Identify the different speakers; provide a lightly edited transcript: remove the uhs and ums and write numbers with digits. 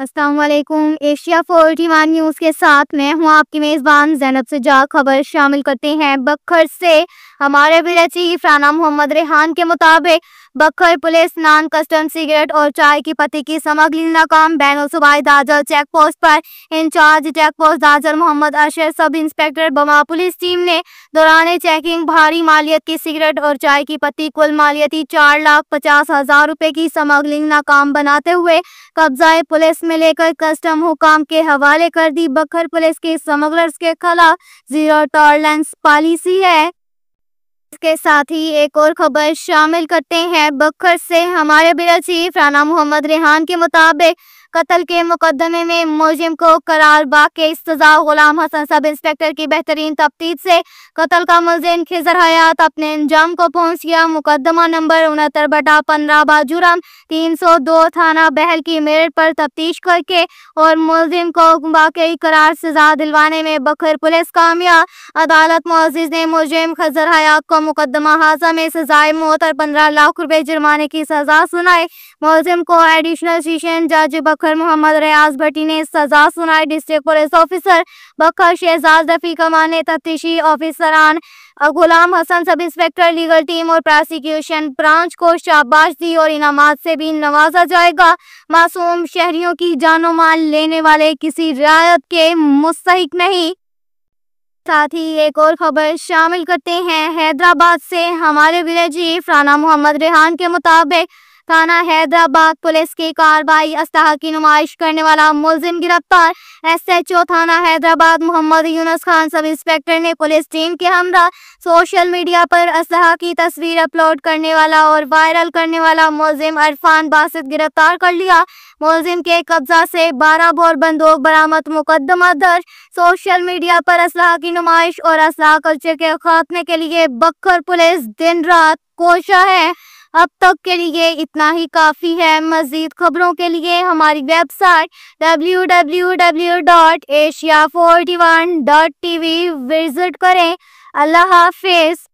Speaker 1: अस्सलाम वालेकुम। Asia 41 news के साथ मैं हूं आपकी मेज़बान ज़ैनब सज्जाद। खबर शामिल करते हैं बखर से। हमारे ब्यूरो चीफ राना मोहम्मद रेहान के मुताबिक बखर पुलिस नॉन कस्टम सिगरेट और चाय की पत्ती की स्मगलिंग नाकाम। बैनुल सूबाई दादर चेक पोस्ट पर incharge check post Dadar Mohammad Ashraf, sub inspector बमा पुलिस टीम ने दौरान चेकिंग भारी मालियत की सिगरेट और चाय की पत्ती कुल मालियती 4,50,000 रुपए की स्मगलिंग नाकाम बनाते हुए कब्जाए पुलिस में लेकर कस्टम हुकाम के हवाले कर दी। बखर पुलिस के स्मगलर्स के खिलाफ जीरो टॉलरेंस पॉलिसी है। इसके साथ ही एक और खबर शामिल करते हैं बखर से। हमारे ब्यूरो चीफ राना मोहम्मद रेहान के मुताबिक कत्ल के मुकदमे में मुलजिम को करार बाग के सजा गुलाम हसन सब इंस्पेक्टर की बेहतरीन तफ्तीश से कत्ल का मुलजिम खिजर हयात अपने अंजाम को पहुंच गया। मुकदमा नंबर 69/15 जुर्म 302 थाना बहल की मेरठ पर तफ्तीश करके और मुलजिम को वाकई करार सजा दिलवाने में बखर पुलिस कामयाब। अदालत मुअज़्ज़िज़ ने मुलजिम खिजर हयात को मुकदमा हादसा में सजाए मौत और 15 लाख रुपए जुर्माने की सजा सुनाई। मुलजिम को एडिशनल सेशन जज बखर मोहम्मद रियाज भट्टी ने सजा सुनाई। डिस्ट्रिक्ट पुलिस ऑफिसर बखर शहजाद रफी कमान ने तफ्तीशी ऑफिसरान Ghulam Hasan sub inspector legal team और प्रोसिक्यूशन ब्रांच को शाबाश दी और इनामात से भी नवाजा जाएगा। मासूम शहरियों की जानो माल लेने वाले किसी रियायत के मुस्तहिक नहीं। साथ ही एक और खबर शामिल करते हैं हैदराबाद से। हमारे ब्यूरो चीफ राना मोहम्मद रेहान के मुताबिक थाना हैदराबाद पुलिस की कार्रवाई अस्लहा की नुमाइश करने वाला मुलजिम गिरफ्तार। SHO थाना हैदराबाद मोहम्मद यूनुस खान सब इंस्पेक्टर ने पुलिस टीम के हमरा सोशल मीडिया पर अस्लहा की तस्वीर अपलोड करने वाला और वायरल करने वाला मुलजिम अरफान बासित गिरफ्तार कर लिया। मुलजिम के कब्जा से 12 बोर बंदूक बरामद। मुकदमा दर्ज। सोशल मीडिया पर अस्लहा की नुमाइश और अस्लहा कल्चर के खात्मे के लिए बखर पुलिस दिन रात कोशा है। अब तक के लिए इतना ही काफ़ी है। मज़ीद खबरों के लिए हमारी वेबसाइट www.asia41.tv विजिट करें। अल्लाह हाफिज़।